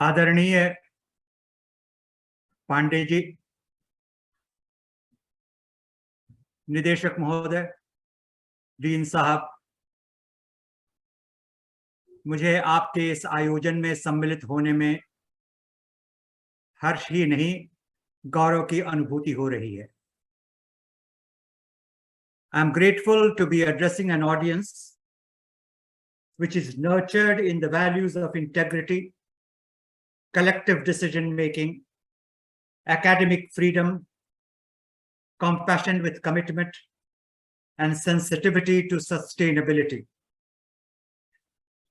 आदरणीय पांडे जी, निदेशक महोदय, डीन साहब, मुझे आपके इस आयोजन में सम्मिलित होने में हर्ष ही नहीं, गौरव की अनुभूति हो रही है। I am grateful to be addressing an audience which is nurtured in the values of integrity, collective decision-making, academic freedom, compassion with commitment, and sensitivity to sustainability.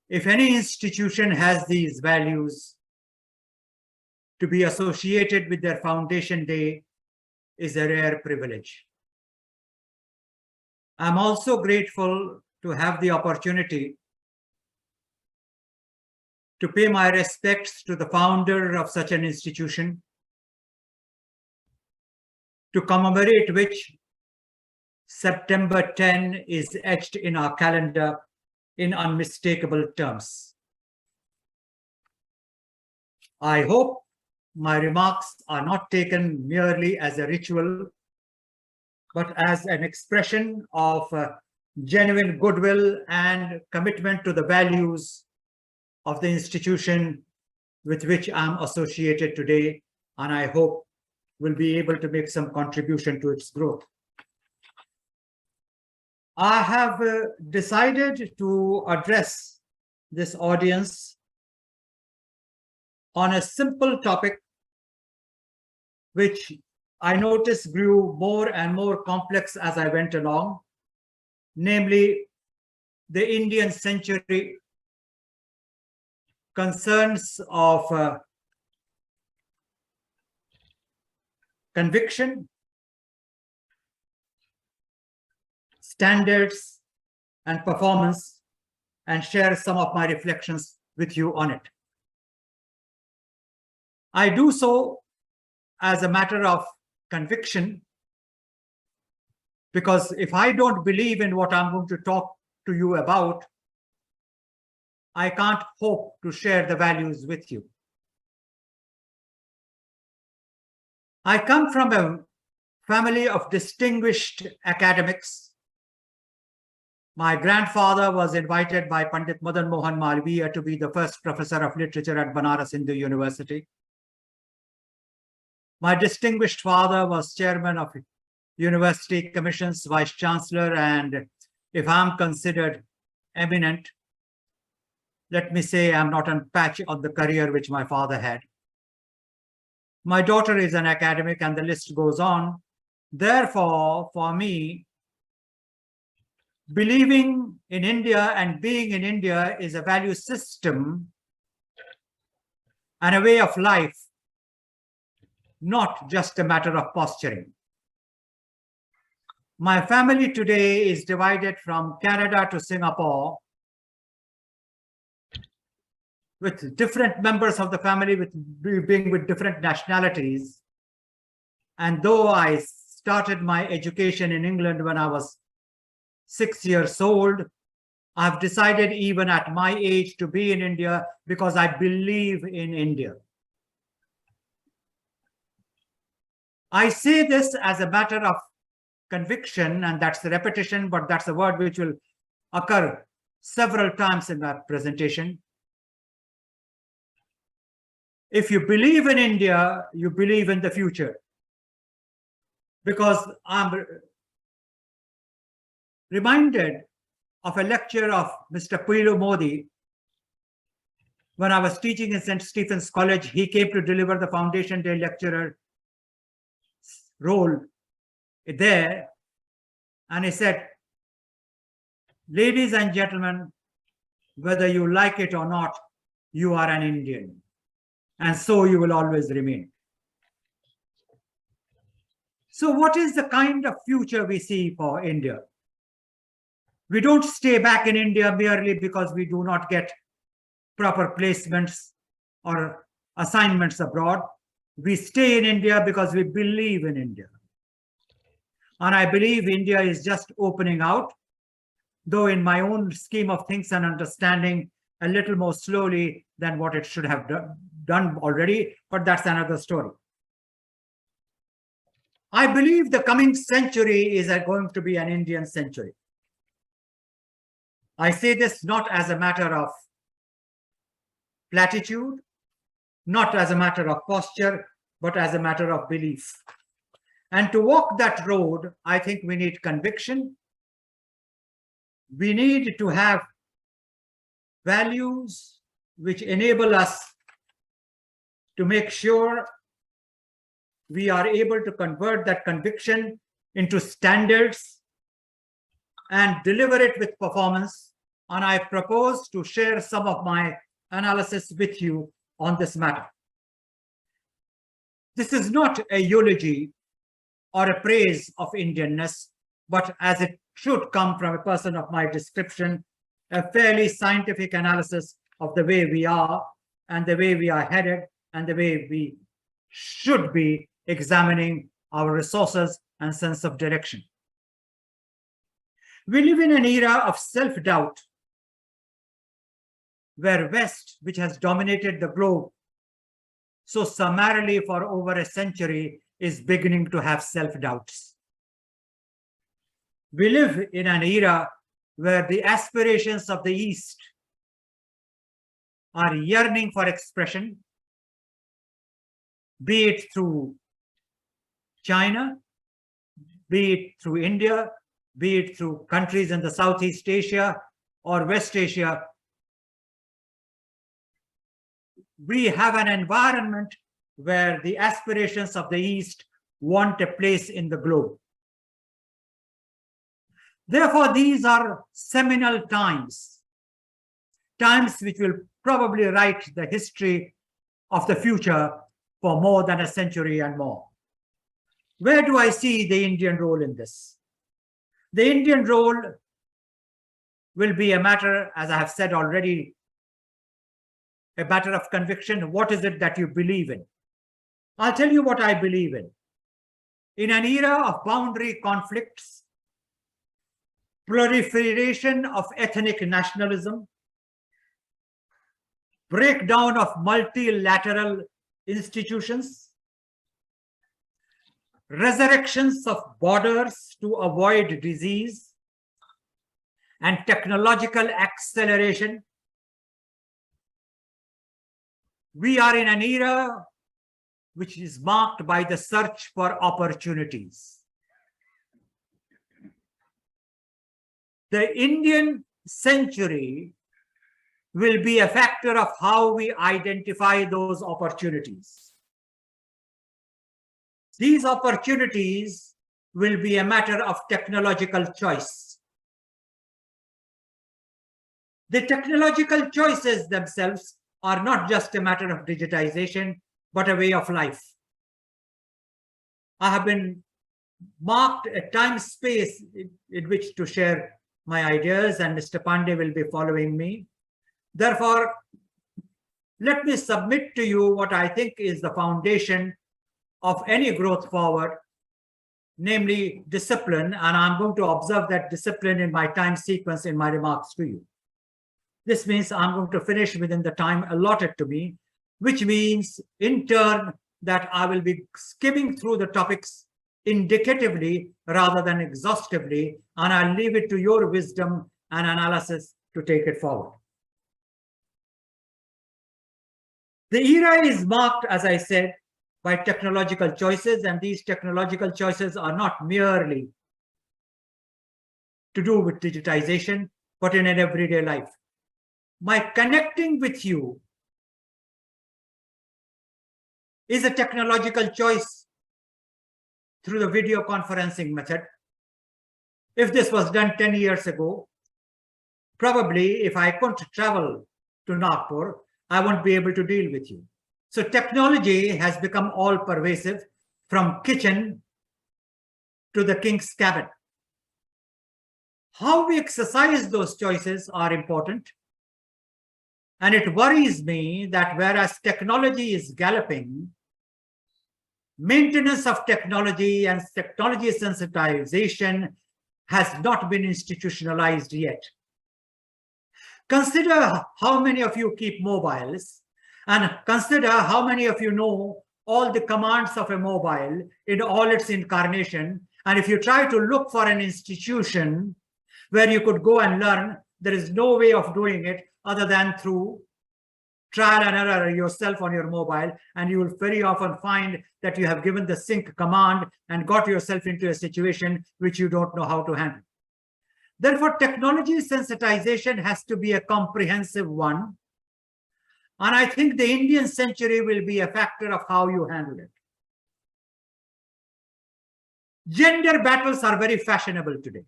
If any institution has these values, to be associated with their foundation day is a rare privilege. I'm also grateful to have the opportunity to pay my respects to the founder of such an institution, to commemorate which September 10 is etched in our calendar in unmistakable terms. I hope my remarks are not taken merely as a ritual, but as an expression of genuine goodwill and commitment to the values of the institution with which I'm associated today, and I hope will be able to make some contribution to its growth. I have decided to address this audience on a simple topic which I noticed grew more and more complex as I went along, namely the Indian century, concerns of conviction, standards, and performance, and share some of my reflections with you on it. I do so as a matter of conviction, because if I don't believe in what I'm going to talk to you about, I can't hope to share the values with you. I come from a family of distinguished academics. My grandfather was invited by Pandit Madan Mohan Malviya to be the first professor of literature at Banaras Hindu University. My distinguished father was chairman of University Commission's vice chancellor, and if I'm considered eminent, let me say I'm not on patch of the career which my father had. My daughter is an academic, and the list goes on. Therefore, for me, believing in India and being in India is a value system and a way of life, not just a matter of posturing. My family today is divided from Canada to Singapore, with different members of the family being with different nationalities. And though I started my education in England when I was 6 years old, I've decided even at my age to be in India because I believe in India. I say this as a matter of conviction, and that's the repetition, but that's a word which will occur several times in my presentation. If you believe in India, you believe in the future. Because I'm reminded of a lecture of Mr. Pilu Modi. When I was teaching in St. Stephen's College, he came to deliver the Foundation Day lecturer role there, and he said, "Ladies and gentlemen, whether you like it or not, you are an Indian, and so you will always remain." So what is the kind of future we see for India? We don't stay back in India merely because we do not get proper placements or assignments abroad. We stay in India because we believe in India. And I believe India is just opening out, though in my own scheme of things and understanding, a little more slowly than what it should have done already, but that's another story. I believe the coming century is going to be an Indian century. I say this not as a matter of platitude, not as a matter of posture, but as a matter of belief. And to walk that road, I think we need conviction. We need to have values which enable us to make sure we are able to convert that conviction into standards and deliver it with performance. And I propose to share some of my analysis with you on this matter. This is not a eulogy or a praise of Indianness, but as it should come from a person of my description, a fairly scientific analysis of the way we are and the way we are headed and the way we should be examining our resources and sense of direction. We live in an era of self-doubt where West, which has dominated the globe so summarily for over a century, is beginning to have self-doubts. We live in an era where the aspirations of the East are yearning for expression, be it through China, be it through India, be it through countries in the Southeast Asia or West Asia. We have an environment where the aspirations of the East want a place in the globe. Therefore, these are seminal times, times which will probably write the history of the future for more than a century and more. Where do I see the Indian role in this? The Indian role will be a matter, as I have said already, a matter of conviction. What is it that you believe in? I'll tell you what I believe in. In an era of boundary conflicts, proliferation of ethnic nationalism, breakdown of multilateral institutions, resurrections of borders to avoid disease, and technological acceleration, we are in an era which is marked by the search for opportunities. The Indian century will be a factor of how we identify those opportunities. These opportunities will be a matter of technological choice. The technological choices themselves are not just a matter of digitization, but a way of life. I have been marked a time space in which to share my ideas, and Mr. Pandey will be following me. Therefore, let me submit to you what I think is the foundation of any growth forward, namely discipline, and I'm going to observe that discipline in my time sequence in my remarks to you. This means I'm going to finish within the time allotted to me, which means in turn that I will be skimming through the topics indicatively rather than exhaustively, and I'll leave it to your wisdom and analysis to take it forward. The era is marked, as I said, by technological choices, and these technological choices are not merely to do with digitization, but in an everyday life. My connecting with you is a technological choice through the video conferencing method. If this was done 10 years ago, probably if I couldn't travel to Nagpur, I won't be able to deal with you. So technology has become all pervasive, from kitchen to the king's cabin. How we exercise those choices are important. And it worries me that whereas technology is galloping, maintenance of technology and technology sensitization has not been institutionalized yet. Consider how many of you keep mobiles And consider how many of you know all the commands of a mobile in all its incarnation. And if you try to look for an institution where you could go and learn, there is no way of doing it other than through trial and error yourself on your mobile. And you will very often find that you have given the sync command and got yourself into a situation which you don't know how to handle. Therefore, technology sensitization has to be a comprehensive one. And I think the Indian century will be a factor of how you handle it. Gender battles are very fashionable today.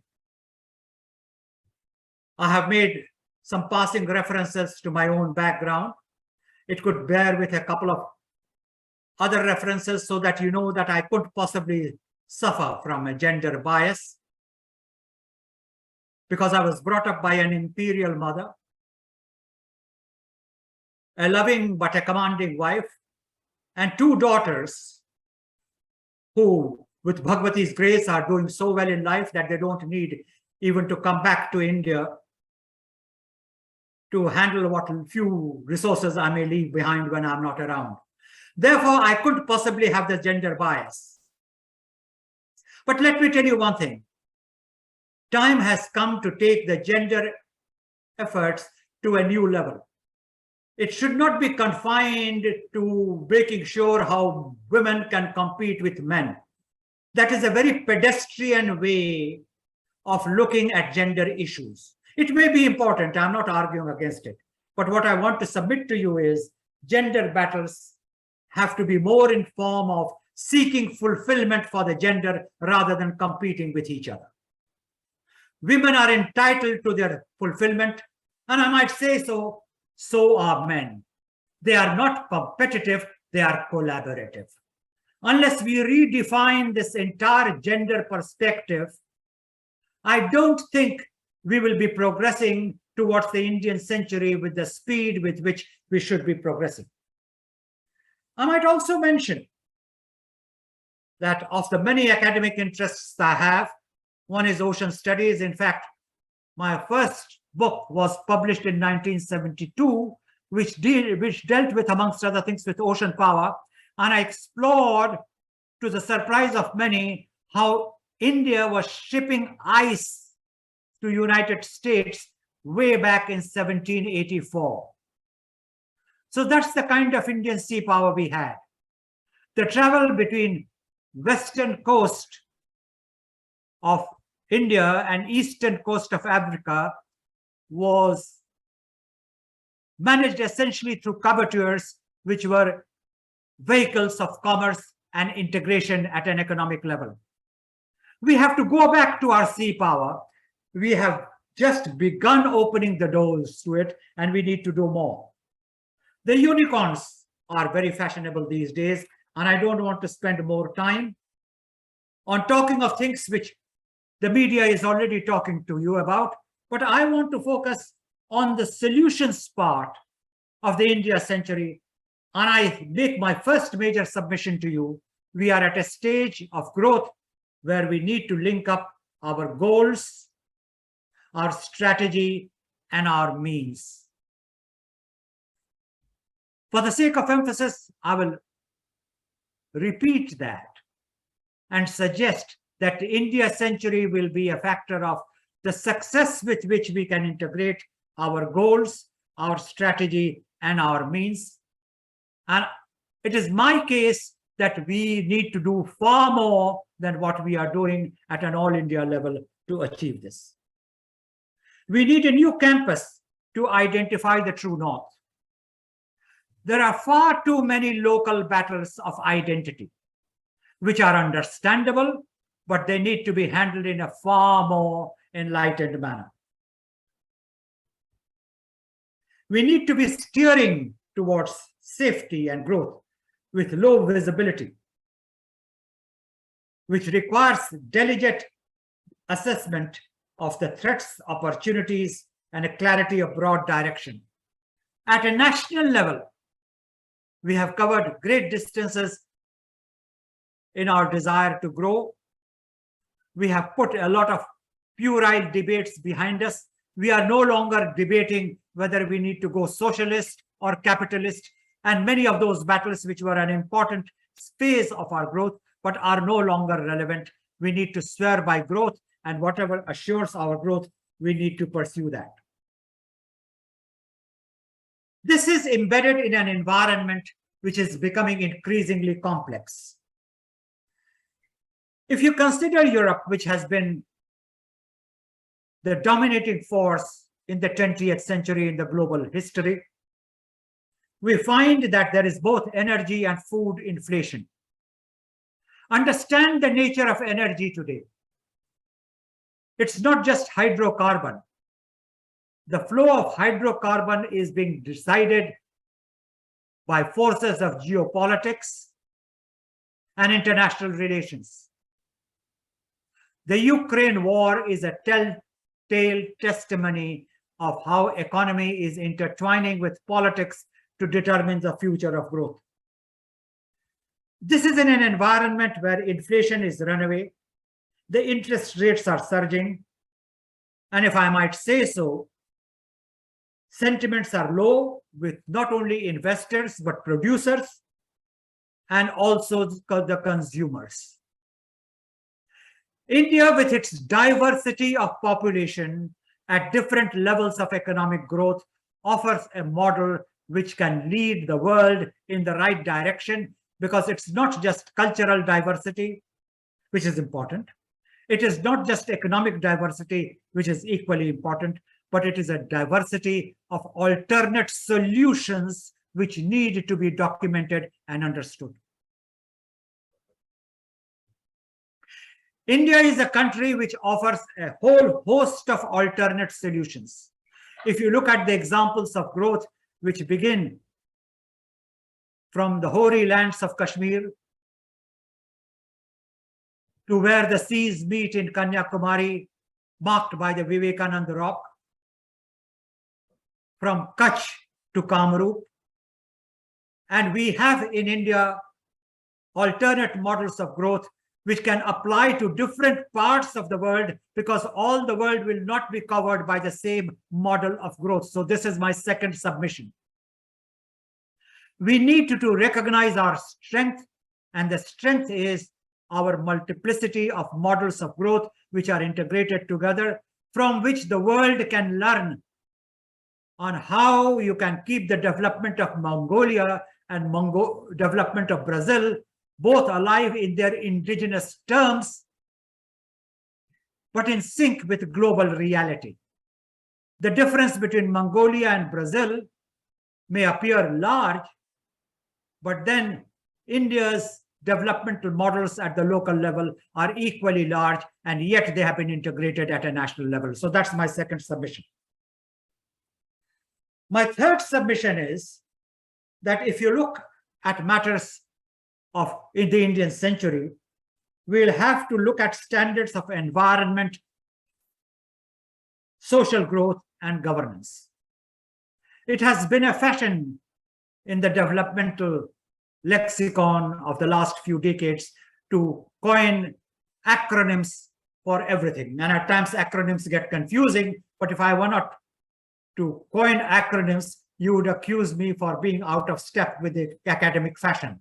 I have made some passing references to my own background. It could bear with a couple of other references so that you know that I couldn't possibly suffer from a gender bias, because I was brought up by an imperial mother, a loving but a commanding wife, and two daughters who, with Bhagavati's grace, are doing so well in life that they don't need even to come back to India to handle what few resources I may leave behind when I'm not around. Therefore, I couldn't possibly have the gender bias. But let me tell you one thing. Time has come to take the gender efforts to a new level. It should not be confined to making sure how women can compete with men. That is a very pedestrian way of looking at gender issues. It may be important, I'm not arguing against it. But what I want to submit to you is gender battles have to be more in form of seeking fulfillment for the gender rather than competing with each other. Women are entitled to their fulfillment, and I might say so are men. They are not competitive, they are collaborative. Unless we redefine this entire gender perspective, I don't think we will be progressing towards the Indian century with the speed with which we should be progressing. I might also mention that of the many academic interests I have, one is ocean studies. In fact, my first book was published in 1972, which dealt with, amongst other things, with ocean power. And I explored, to the surprise of many, how India was shipping ice to United States way back in 1784. So that's the kind of Indian sea power we had. The travel between western coast of India and eastern coast of Africa was managed essentially through covertures, which were vehicles of commerce and integration at an economic level. We have to go back to our sea power. We have just begun opening the doors to it, and we need to do more. The unicorns are very fashionable these days, and I don't want to spend more time on talking of things which the media is already talking to you about, but I want to focus on the solutions part of the India century. And I make my first major submission to you. We are at a stage of growth where we need to link up our goals, our strategy, and our means. For the sake of emphasis, I will repeat that and suggest that the India century will be a factor of the success with which we can integrate our goals, our strategy, and our means. And it is my case that we need to do far more than what we are doing at an all India level to achieve this. We need a new campus to identify the true north. There are far too many local battles of identity, which are understandable, but they need to be handled in a far more enlightened manner. We need to be steering towards safety and growth with low visibility, which requires diligent assessment of the threats, opportunities, and a clarity of broad direction. At a national level, we have covered great distances in our desire to grow. We have put a lot of puerile debates behind us. We are no longer debating whether we need to go socialist or capitalist And many of those battles, which were an important phase of our growth, but are no longer relevant. We need to swear by growth, and whatever assures our growth, we need to pursue that. This is embedded in an environment which is becoming increasingly complex. If you consider Europe, which has been the dominating force in the 20th century in the global history, we find that there is both energy and food inflation. Understand the nature of energy today. It's not just hydrocarbon. The flow of hydrocarbon is being decided by forces of geopolitics and international relations. The Ukraine war is a telltale testimony of how economy is intertwining with politics to determine the future of growth. This is in an environment where inflation is runaway, the interest rates are surging, and if I might say so, sentiments are low with not only investors, but producers and also the consumers. India, with its diversity of population at different levels of economic growth, offers a model which can lead the world in the right direction, because it's not just cultural diversity, which is important. It is not just economic diversity, which is equally important, but it is a diversity of alternate solutions which need to be documented and understood. India is a country which offers a whole host of alternate solutions. If you look at the examples of growth which begin from the hoary lands of Kashmir to where the seas meet in Kanyakumari, marked by the Vivekananda Rock, from Kutch to Kamrup. And we have in India alternate models of growth which can apply to different parts of the world, because all the world will not be covered by the same model of growth. So this is my second submission. We need to recognize our strength, and the strength is our multiplicity of models of growth which are integrated together, from which the world can learn on how you can keep the development of Mongolia and development of Brazil both alive in their indigenous terms, but in sync with global reality. The difference between Mongolia and Brazil may appear large, but then India's developmental models at the local level are equally large, and yet they have been integrated at a national level. So that's my second submission. My third submission is that if you look at matters in the Indian century, we'll have to look at standards of environment, social growth, and governance. It has been a fashion in the developmental lexicon of the last few decades to coin acronyms for everything. And at times acronyms get confusing, but if I were not to coin acronyms, you would accuse me for being out of step with the academic fashion.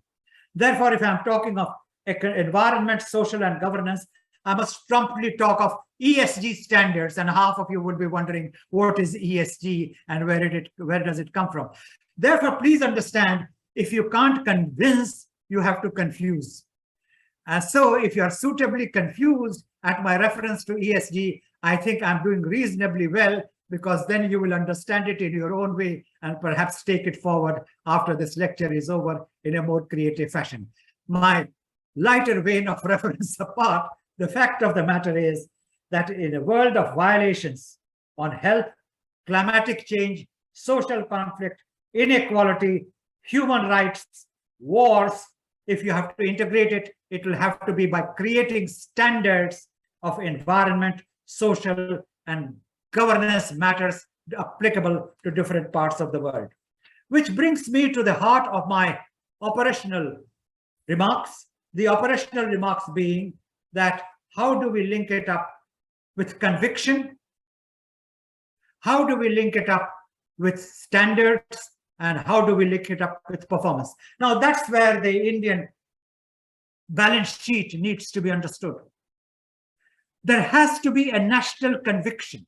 Therefore, if I'm talking of environment, social, and governance, I must promptly talk of ESG standards, and half of you would be wondering what is ESG and where does it come from. Therefore, please understand, if you can't convince, you have to confuse. And so if you are suitably confused at my reference to ESG, I think I'm doing reasonably well, because then you will understand it in your own way and perhaps take it forward after this lecture is over in a more creative fashion. My lighter vein of reference apart, the fact of the matter is that in a world of violations on health, climatic change, social conflict, inequality, human rights, wars, if you have to integrate it, it will have to be by creating standards of environment, social, and governance matters applicable to different parts of the world. Which brings me to the heart of my operational remarks. The operational remarks being that how do we link it up with conviction? How do we link it up with standards and how do we link it up with performance. Now, that's where the Indian balance sheet needs to be understood. There has to be a national conviction.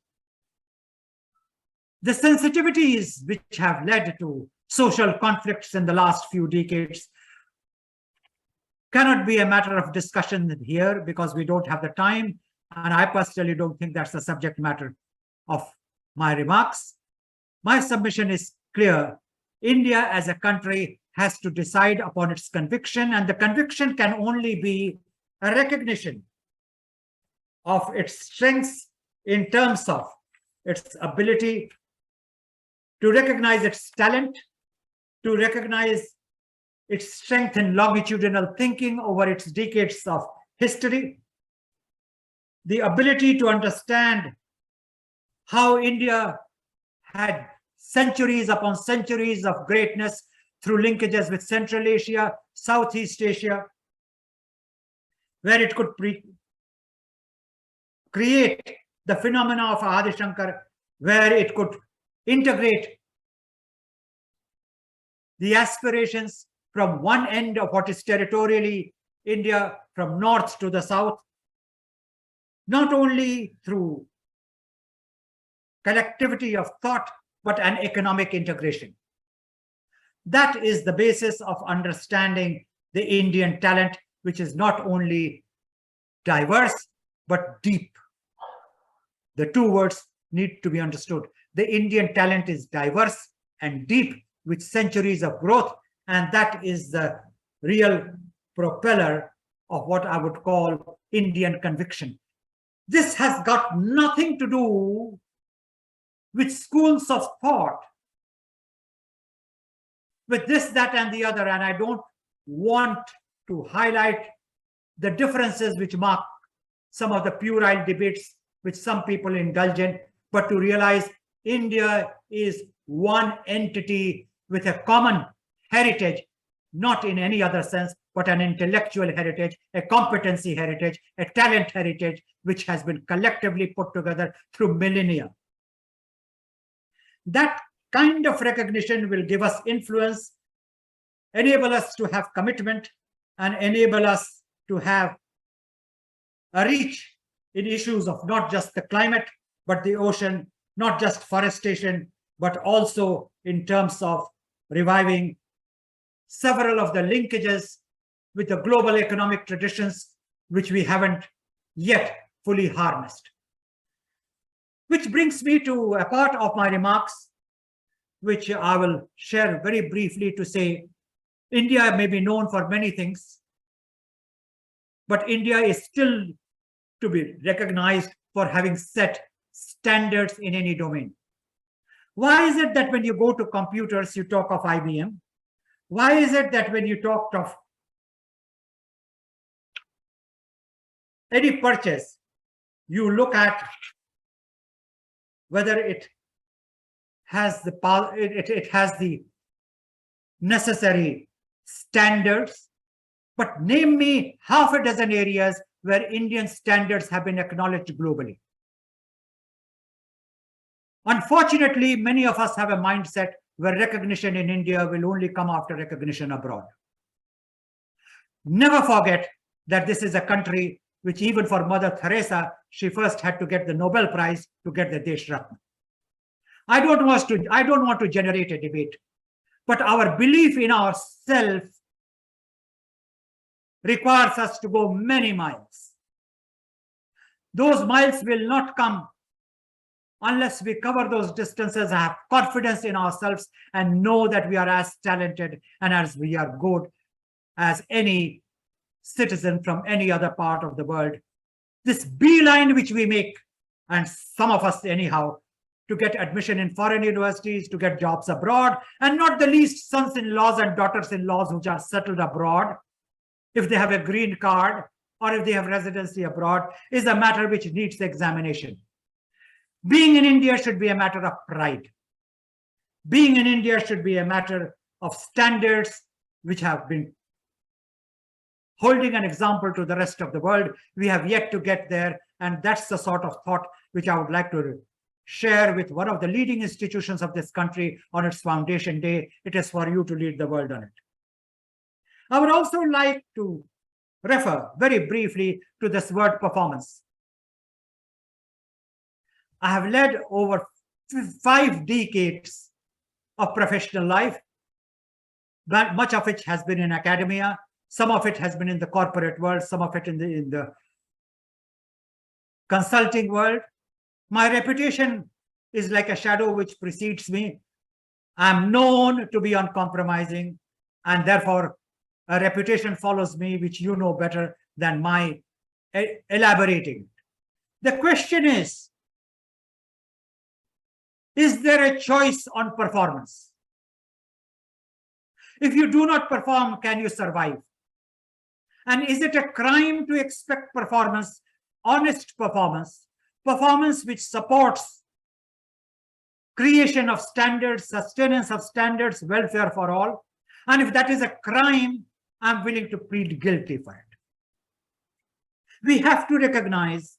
The sensitivities which have led to social conflicts in the last few decades cannot be a matter of discussion here because we don't have the time. And I personally don't think that's the subject matter of my remarks. My submission is clear. India as a country has to decide upon its conviction, and the conviction can only be a recognition of its strengths in terms of its ability to recognize its talent, to recognize its strength in longitudinal thinking over its decades of history, the ability to understand how India had centuries upon centuries of greatness through linkages with Central Asia, Southeast Asia, where it could create the phenomena of Adi Shankar, where it could integrate the aspirations from one end of what is territorially India, from north to the south, not only through collectivity of thought, but an economic integration. That is the basis of understanding the Indian talent, which is not only diverse, but deep. The two words need to be understood. The Indian talent is diverse and deep, with centuries of growth, and that is the real propeller of what I would call Indian conviction. This has got nothing to do with schools of thought, with this, that, and the other, and I don't want to highlight the differences which mark some of the puerile debates which some people indulge in, but to realize India is one entity with a common heritage, not in any other sense, but an intellectual heritage, a competency heritage, a talent heritage, which has been collectively put together through millennia. That kind of recognition will give us influence, enable us to have commitment, and enable us to have a reach in issues of not just the climate, but the ocean, not just forestation, but also in terms of reviving several of the linkages with the global economic traditions, which we haven't yet fully harnessed. Which brings me to a part of my remarks, which I will share very briefly to say, India may be known for many things, but India is still to be recognized for having set standards in any domain. Why is it that when you go to computers, you talk of IBM? Why is it that when you talk of any purchase, you look at whether it has the necessary standards, but name me half a dozen areas where Indian standards have been acknowledged globally. Unfortunately, many of us have a mindset where recognition in India will only come after recognition abroad. Never forget that this is a country which, even for Mother Teresa, she first had to get the Nobel Prize to get the Desh Ratna. I don't want to generate a debate, but our belief in ourselves requires us to go many miles. Those miles will not come unless we cover those distances, have confidence in ourselves, and know that we are as talented and as we are good as any citizen from any other part of the world. This beeline which we make, and some of us anyhow, to get admission in foreign universities, to get jobs abroad, and not the least sons-in-laws and daughters-in-laws which are settled abroad, if they have a green card or if they have residency abroad, is a matter which needs examination. Being in India should be a matter of pride. Being in India should be a matter of standards which have been holding an example to the rest of the world. We have yet to get there, and that's the sort of thought which I would like to share with one of the leading institutions of this country on its foundation day. It is for you to lead the world on it. I would also like to refer very briefly to this word performance. I have led over 5 decades of professional life, but much of it has been in academia, some of it has been in the corporate world, some of it in the consulting world. My reputation is like a shadow which precedes me. I'm known to be uncompromising, and therefore a reputation follows me, which you know better than my elaborating. The question is there a choice on performance? If you do not perform, can you survive? And is it a crime to expect performance, honest performance, performance which supports creation of standards, sustenance of standards, welfare for all? And if that is a crime, I'm willing to plead guilty for it. We have to recognize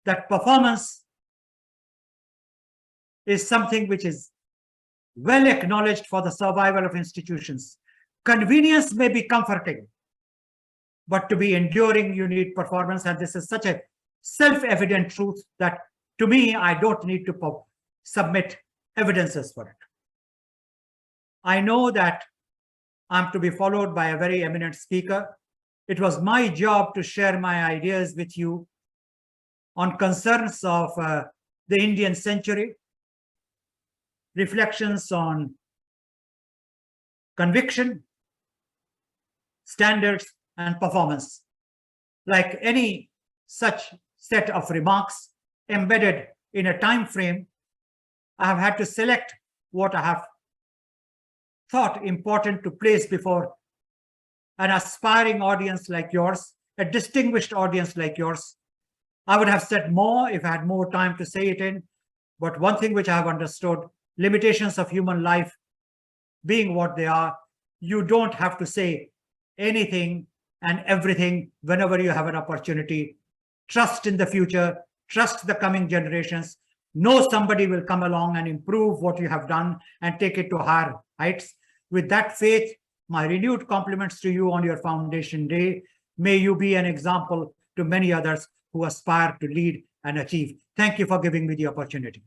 that performance is something which is well acknowledged for the survival of institutions. Convenience may be comforting, but to be enduring, you need performance. And this is such a self-evident truth that to me, I don't need to submit evidences for it. I know that I'm to be followed by a very eminent speaker. It was my job to share my ideas with you on concerns of the Indian century, reflections on conviction, standards, and performance. Like any such set of remarks embedded in a time frame, I have had to select what I have thought important to place before an aspiring audience like yours, a distinguished audience like yours. I would have said more if I had more time to say it in, but one thing which I have understood, limitations of human life being what they are, you don't have to say anything and everything whenever you have an opportunity. Trust in the future, trust the coming generations. Know somebody will come along and improve what you have done and take it to higher heights. With that faith, my renewed compliments to you on your foundation day. May you be an example to many others who aspire to lead and achieve. Thank you for giving me the opportunity.